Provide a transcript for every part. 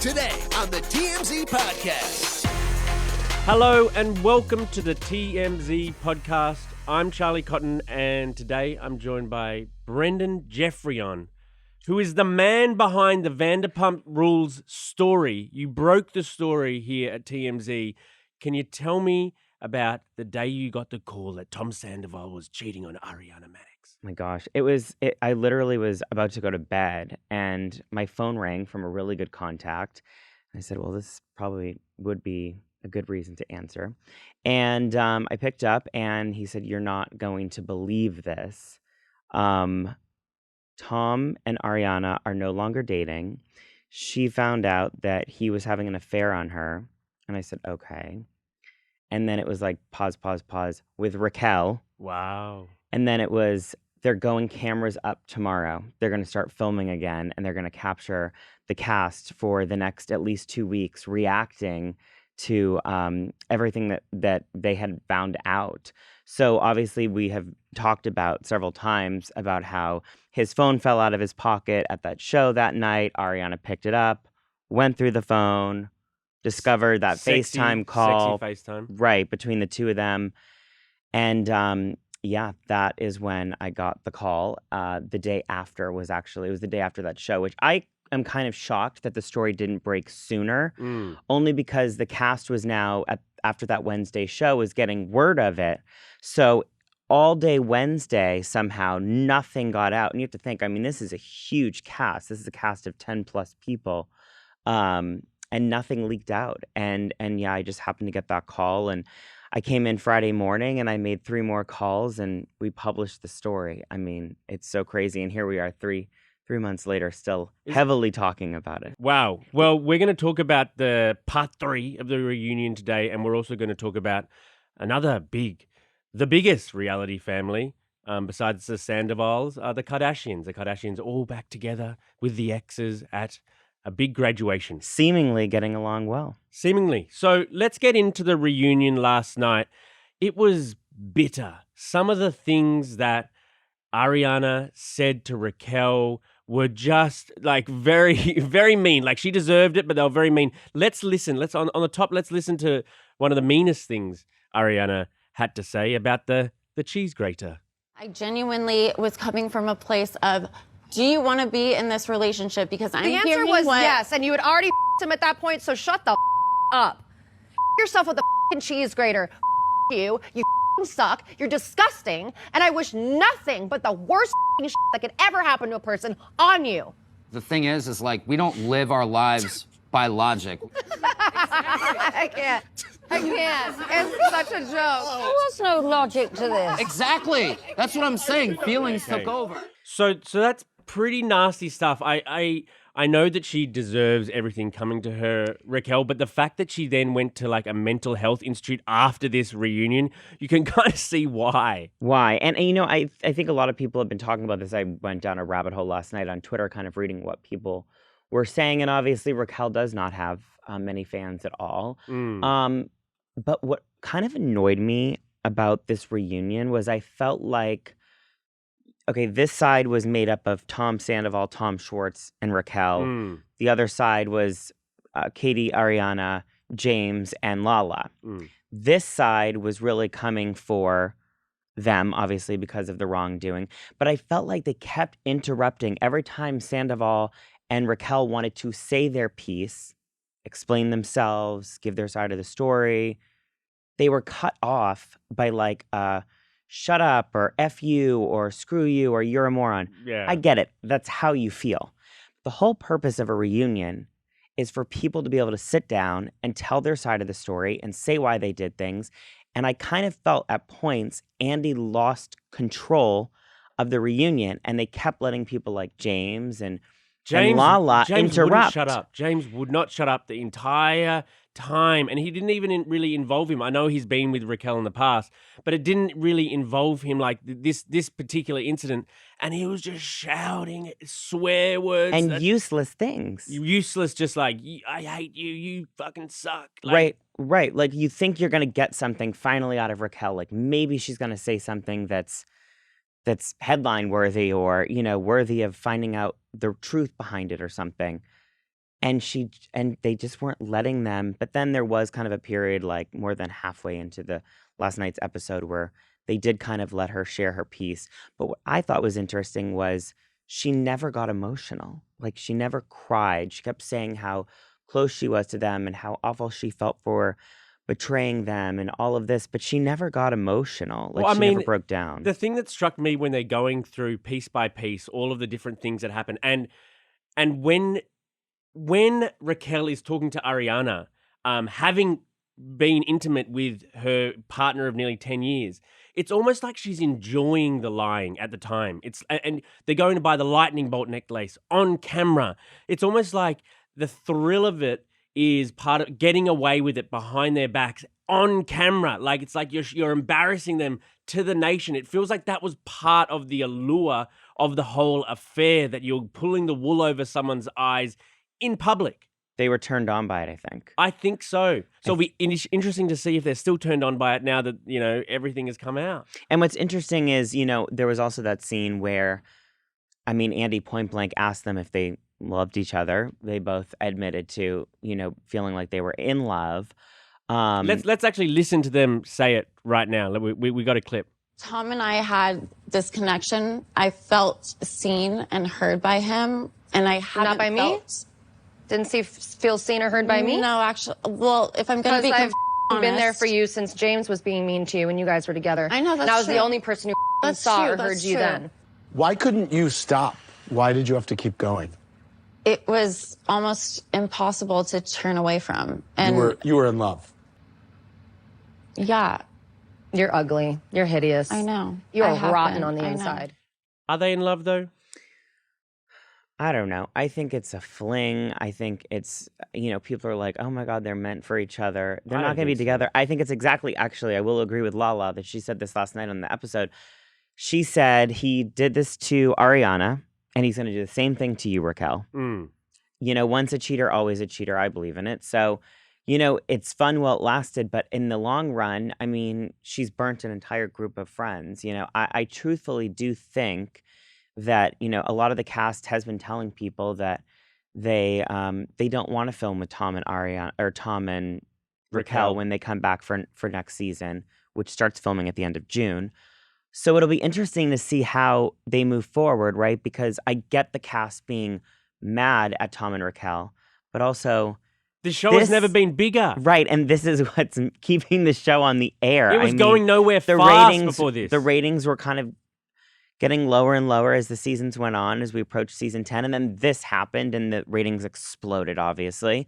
Today on the TMZ Podcast. Hello and welcome to the TMZ Podcast. I'm Charlie Cotton and today I'm joined by Brendon Geoffrion, who is the man behind the Vanderpump Rules story. You broke the story here at TMZ. Can you tell me about the day you got the call that Tom Sandoval was cheating on Ariana Madix? My gosh, I literally was about to go to bed and my phone rang from a really good contact. I said, well, this probably would be a good reason to answer. And I picked up and he said, you're not going to believe this. Tom and Ariana are no longer dating. She found out that he was having an affair on her. And I said, okay. And then it was like, pause, with Raquel. Wow. And then it was, they're going cameras up tomorrow. They're going to start filming again, and they're going to capture the cast for the next at least 2 weeks, reacting to everything that they had found out. So obviously we have talked about several times about how his phone fell out of his pocket at that show that night. Ariana picked it up, went through the phone, discovered that FaceTime call. Sexy FaceTime. Right, between the two of them. And yeah, that is when I got the call. The day after it was the day after that show, which I am kind of shocked that the story didn't break sooner, only because the cast was now, after that Wednesday show, was getting word of it. So all day Wednesday, somehow, nothing got out. And you have to think, I mean, this is a huge cast. This is a cast of 10 plus people. And nothing leaked out. And yeah, I just happened to get that call. And I came in Friday morning and I made 3 more calls and we published the story. I mean, it's so crazy. And here we are 3 months later, still heavily talking about it. Wow. Well, we're going to talk about the part 3 of the reunion today. And we're also going to talk about the biggest reality family, besides the Sandovals, are the Kardashians. The Kardashians all back together with the exes at a big graduation. Seemingly getting along well. Seemingly. So let's get into the reunion last night. It was bitter. Some of the things that Ariana said to Raquel were just like very, very mean. Like she deserved it, but they were very mean. Let's listen. Let's listen to one of the meanest things Ariana had to say about the cheese grater. I genuinely was coming from a place of, do you want to be in this relationship? Because I'm hearing The answer was what... yes, and you had already him at that point, so shut the up. Yourself with a cheese grater. You suck, you're disgusting, and I wish nothing but the worst that could ever happen to a person on you. The thing is like, we don't live our lives by logic. I can't. It's such a joke. There was no logic to this. Exactly. That's what I'm saying. Feelings took over. So that's pretty nasty stuff. I know that she deserves everything coming to her, Raquel, but the fact that she then went to like a mental health institute after this reunion, you can kind of see why. Why? And you know, I think a lot of people have been talking about this. I went down a rabbit hole last night on Twitter, kind of reading what people were saying. And obviously Raquel does not have many fans at all. But what kind of annoyed me about this reunion was I felt like, okay, this side was made up of Tom Sandoval, Tom Schwartz, and Raquel. The other side was Katie, Ariana, James, and Lala. This side was really coming for them, obviously, because of the wrongdoing. But I felt like they kept interrupting every time Sandoval and Raquel wanted to say their piece, explain themselves, give their side of the story. They were cut off by like shut up or F you or screw you or you're a moron. Yeah. I get it. That's how you feel. The whole purpose of a reunion is for people to be able to sit down and tell their side of the story and say why they did things. And I kind of felt at points Andy lost control of the reunion and they kept letting people like James and Lala interrupt. Wouldn't shut up. James would not shut up the entire time, and he didn't even really involve him. I know he's been with Raquel in the past, but it didn't really involve him like this particular incident, and he was just shouting swear words. And useless things. Useless, just like, I hate you, you fucking suck. Like, Right. Like you think you're going to get something finally out of Raquel, like maybe she's going to say something that's headline worthy or, you know, worthy of finding out the truth behind it or something. and they just weren't letting them. But then there was kind of a period, like more than halfway into the last night's episode, where they did kind of let her share her piece. But what I thought was interesting was she never got emotional. Like, she never cried. She kept saying how close she was to them and how awful she felt for betraying them and all of this, but she never got emotional. Like, Well, I she mean, never broke down. The thing that struck me when they're going through piece by piece all of the different things that happen, and when Raquel is talking to Ariana, having been intimate with her partner of nearly 10 years, it's almost like she's enjoying the lying at the time. And they're going to buy the lightning bolt necklace on camera. It's almost like the thrill of it is part of getting away with it behind their backs on camera. Like, it's like you're embarrassing them to the nation. It feels like that was part of the allure of the whole affair, that you're pulling the wool over someone's eyes in public. They were turned on by it, I think. I think so. So it'll be interesting to see if they're still turned on by it now that, everything has come out. And what's interesting is, there was also that scene where, Andy point blank asked them if they loved each other. They both admitted to, feeling like they were in love. Let's actually listen to them say it right now. We got a clip. Tom and I had this connection. I felt seen and heard by him, and I haven't Not by me? felt... Didn't feel seen or heard by me? No, actually, well, if I'm going to be Because I've been there honest- for you since James was being mean to you when you guys were together. I know, that's And I was true. the only person who That's saw true, or heard that's you true. then. Why couldn't you stop? Why did you have to keep going? It was almost impossible to turn away from. And You were in love. yeah, You're ugly. You're hideous. I know. You I are have rotten been. on the I know. inside. Are they in love, though? I don't know. I think it's a fling. I think it's, people are like, oh my God, they're meant for each other. They're I not don't going to be think so. together. I think it's exactly, actually, I will agree with Lala that she said this last night on the episode. She said he did this to Ariana, and he's going to do the same thing to you, Raquel. Mm. Once a cheater, always a cheater. I believe in it. So, it's fun while it lasted, but in the long run, she's burnt an entire group of friends. I truthfully do think that, a lot of the cast has been telling people that they don't want to film with Tom and Ariana, or Tom and Raquel when they come back for next season, which starts filming at the end of June. So it'll be interesting to see how they move forward, right? Because I get the cast being mad at Tom and Raquel, but also The show has never been bigger. right, and this is what's keeping the show on the air. It was going nowhere fast before this. The ratings were kind of getting lower and lower as the seasons went on, as we approached season 10. And then this happened and the ratings exploded, obviously.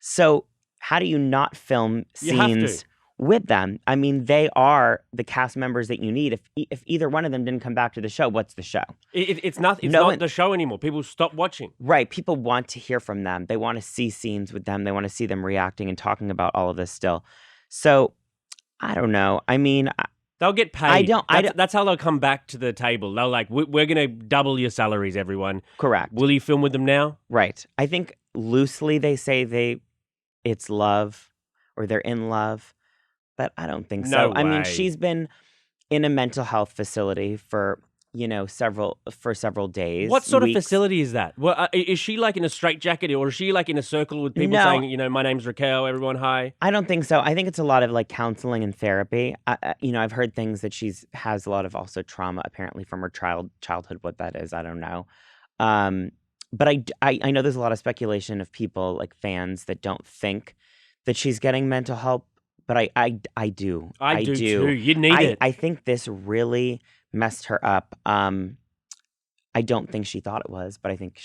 So how do you not film You have scenes to. with them? They are the cast members that you need. If either one of them didn't come back to the show, what's the show? It's not one- the show anymore. People stop watching. Right. People want to hear from them. They want to see scenes with them. They want to see them reacting and talking about all of this still. So I don't know. They'll get paid. I don't- That's how they'll come back to the table. They'll like, we're going to double your salaries, everyone. Correct. Will you film with them now? Right. I think loosely they say it's love or they're in love, but I don't think so. No way. She's been in a mental health facility for several days. What sort weeks. of facility is that? Well, is she like in a straitjacket, or is she like in a circle with people No. saying, my name's Raquel, everyone, hi? I don't think so. I think it's a lot of like counseling and therapy. I've heard things that has a lot of also trauma apparently from her childhood. What that is, I don't know. But I know there's a lot of speculation of people like fans that don't think that she's getting mental help, but I do. I do too. You need it. I think this really messed her up. I don't think she thought it was, but I think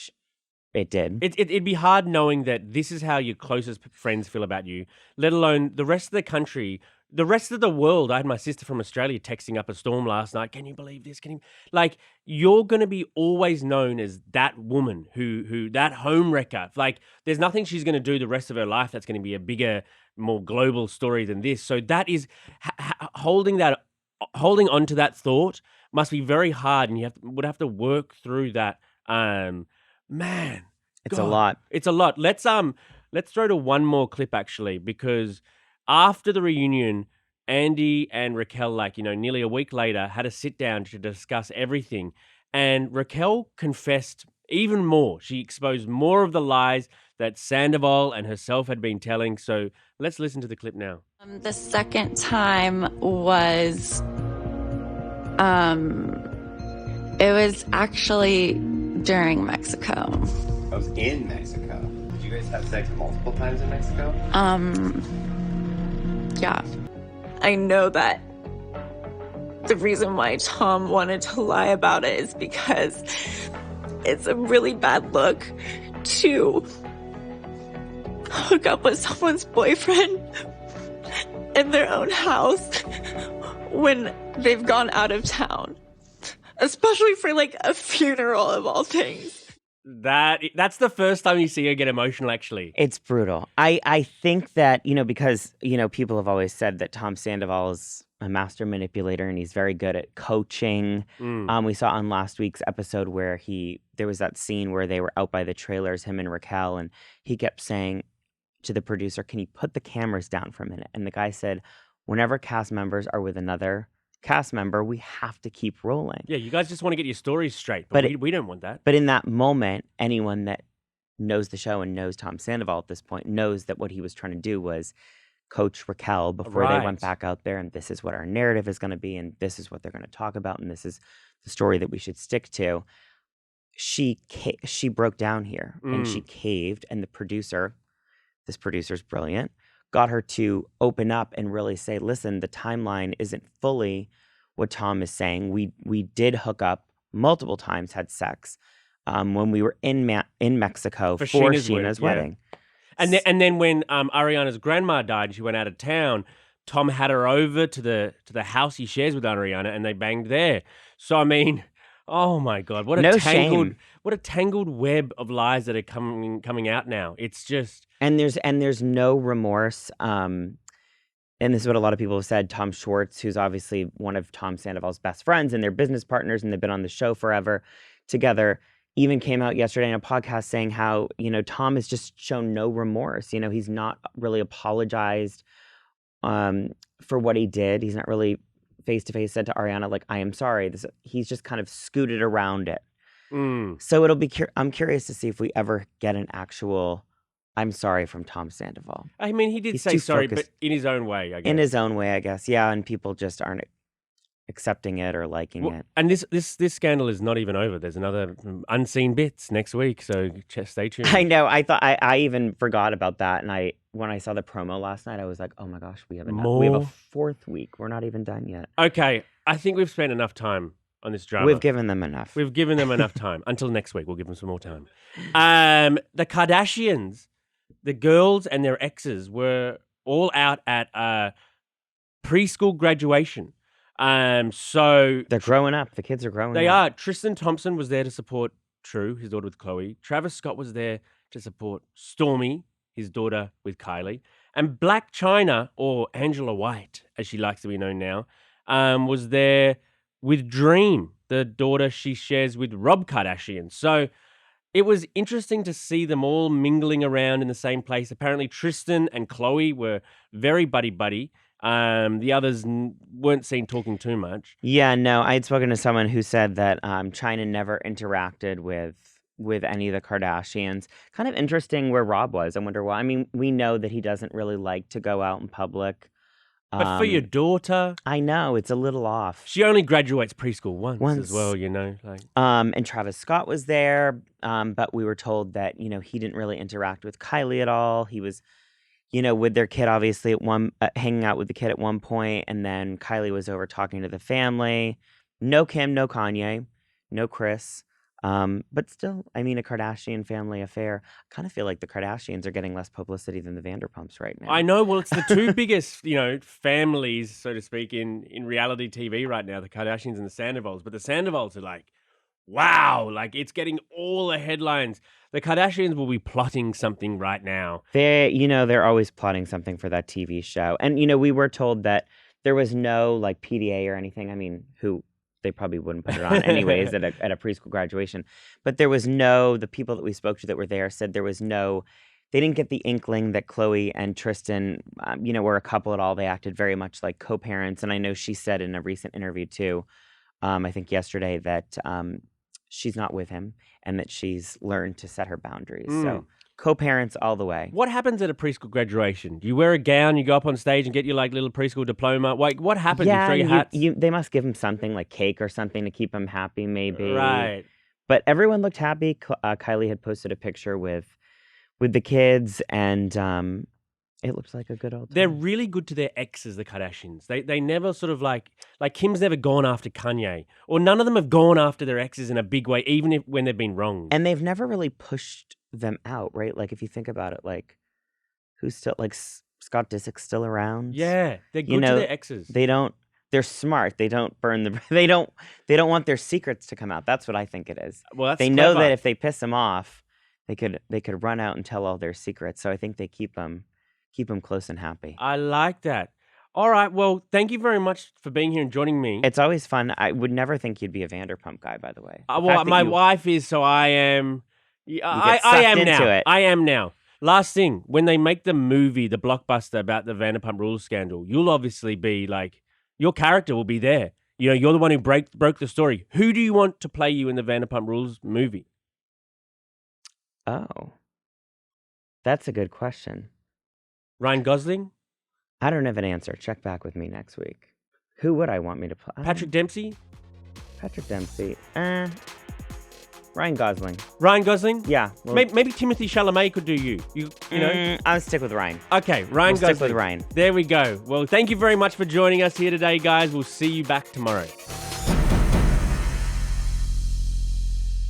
it did. It'd be hard knowing that this is how your closest friends feel about you, let alone the rest of the country, the rest of the world. I had my sister from Australia texting up a storm last night. Can you believe this? You're going to be always known as that woman who that home wrecker. Like, there's nothing she's going to do the rest of her life that's going to be a bigger, more global story than this. So that is holding on to that thought must be very hard, and would have to work through that. Man, It's a lot. It's a lot. Let's throw to one more clip actually, because after the reunion, Andy and Raquel, nearly a week later, had a sit down to discuss everything, and Raquel confessed even more. She exposed more of the lies that Sandoval and herself had been telling. So let's listen to the clip now. The second time was, it was actually during Mexico. I was in Mexico. Did you guys have sex multiple times in Mexico? Yeah. I know that the reason why Tom wanted to lie about it is because it's a really bad look to hook up with someone's boyfriend in their own house when they've gone out of town, especially for like a funeral of all things. That's the first time you see her get emotional, actually. It's brutal. I think that, because, people have always said that Tom Sandoval is a master manipulator and he's very good at coaching. We saw on last week's episode where there was that scene where they were out by the trailers, him and Raquel, and he kept saying to the producer, can you put the cameras down for a minute? And the guy said, whenever cast members are with another cast member, we have to keep rolling. Yeah, you guys just want to get your stories straight, but we don't want that. But in that moment, anyone that knows the show and knows Tom Sandoval at this point knows that what he was trying to do was coach Raquel before they went back out there, and this is what our narrative is going to be, and this is what they're going to talk about, and this is the story that we should stick to. She broke down here, and she caved, and this producer's brilliant, got her to open up and really say, listen, the timeline isn't fully what Tom is saying. We did hook up multiple times, had sex when we were in Mexico for Sheena's wedding. And then when Ariana's grandma died and she went out of town, Tom had her over to the house he shares with Ariana, and they banged there. So I mean, oh my God, what a tangled web of lies that are coming out now. It's just and there's no remorse. And this is what a lot of people have said. Tom Schwartz, who's obviously one of Tom Sandoval's best friends, and they're business partners, and they've been on the show forever together, even came out yesterday in a podcast saying how, Tom has just shown no remorse. He's not really apologized for what he did. He's not really face-to-face said to Ariana, like, I am sorry. He's just kind of scooted around it. So I'm curious to see if we ever get an actual I'm sorry from Tom Sandoval. I mean, he did say sorry, but in his own way, I guess. In his own way, I guess. Yeah, and people just aren't accepting it or liking it. And this scandal is not even over. There's another unseen bits next week, so just stay tuned. I know. I thought I even forgot about that, and when I saw the promo last night, I was like, oh my gosh, we have a fourth week. We're not even done yet. Okay, I think we've spent enough time on this drama. We've given them enough. We've given them enough time. Until next week, we'll give them some more time. The Kardashians, the girls and their exes were all out at preschool graduation. So they're growing up. The kids are growing up. They are. Tristan Thompson was there to support True, his daughter with Khloe. Travis Scott was there to support Stormy, his daughter with Kylie. And Blac Chyna, or Angela White, as she likes to be known now, was there with Dream, the daughter she shares with Rob Kardashian. So it was interesting to see them all mingling around in the same place. Apparently Tristan and Khloe were very buddy-buddy. The others weren't seen talking too much. Yeah, no, I had spoken to someone who said that Chyna never interacted with any of the Kardashians. Kind of interesting where Rob was. I wonder why. I mean, we know that he doesn't really like to go out in public. But for your daughter, I know it's a little off. She only graduates preschool once as well, Like, and Travis Scott was there, but we were told that he didn't really interact with Kylie at all. He was, with their kid, obviously hanging out with the kid at one point, and then Kylie was over talking to the family. No Kim, no Kanye, no Kris. But still, I mean, a Kardashian family affair. I kind of feel like the Kardashians are getting less publicity than the Vanderpumps right now. I know. Well, it's the two biggest, families, so to speak, in reality TV right now, the Kardashians and the Sandovals. But the Sandovals are like, wow, like it's getting all the headlines. The Kardashians will be plotting something right now. They're always plotting something for that TV show. And, we were told that there was no like PDA or anything. I mean, they probably wouldn't put it on anyways at a preschool graduation. But there was the people that we spoke to that were there said they didn't get the inkling that Khloe and Tristan, were a couple at all. They acted very much like co-parents. And I know she said in a recent interview too, I think yesterday, that she's not with him and that she's learned to set her boundaries. So Co-parents all the way. What happens at a preschool graduation? Do you wear a gown, you go up on stage and get your like little preschool diploma? Like, what happens? Yeah, you throw your hats? they must give him something like cake or something to keep him happy, maybe. Right. But everyone looked happy. Kylie had posted a picture with the kids, and it looks like a good old time. They're really good to their exes, the Kardashians. They never sort of like Kim's never gone after Kanye, or none of them have gone after their exes in a big way, even when they've been wronged. And they've never really pushed them out, right? Like if you think about it, like who's still like Scott Disick's still around? Yeah, they're good to their exes. They're smart. They don't burn they don't want their secrets to come out. That's what I think it is. Well, that's they clever. know that if they piss them off, they could run out and tell all their secrets. So I think they keep them close and happy. I like that. All right. Well, thank you very much for being here and joining me. It's always fun. I would never think you'd be a Vanderpump guy, by the way. Well, my wife is, so I am. I am into now. it. I am now. Last thing, when they make the movie, the blockbuster about the Vanderpump Rules scandal, you'll obviously be like, your character will be there. You know, you're the one who broke the story. Who do you want to play you in the Vanderpump Rules movie? Oh, that's a good question. Ryan Gosling? I don't have an answer. Check back with me next week. Who would I want me to play? Patrick Dempsey? Patrick Dempsey. Ryan Gosling. Ryan Gosling? Yeah. Well, maybe Timothée Chalamet could do you. You know? I'll stick with Ryan. Okay, Ryan Gosling. Stick with Ryan. There we go. Well, thank you very much for joining us here today, guys. We'll see you back tomorrow.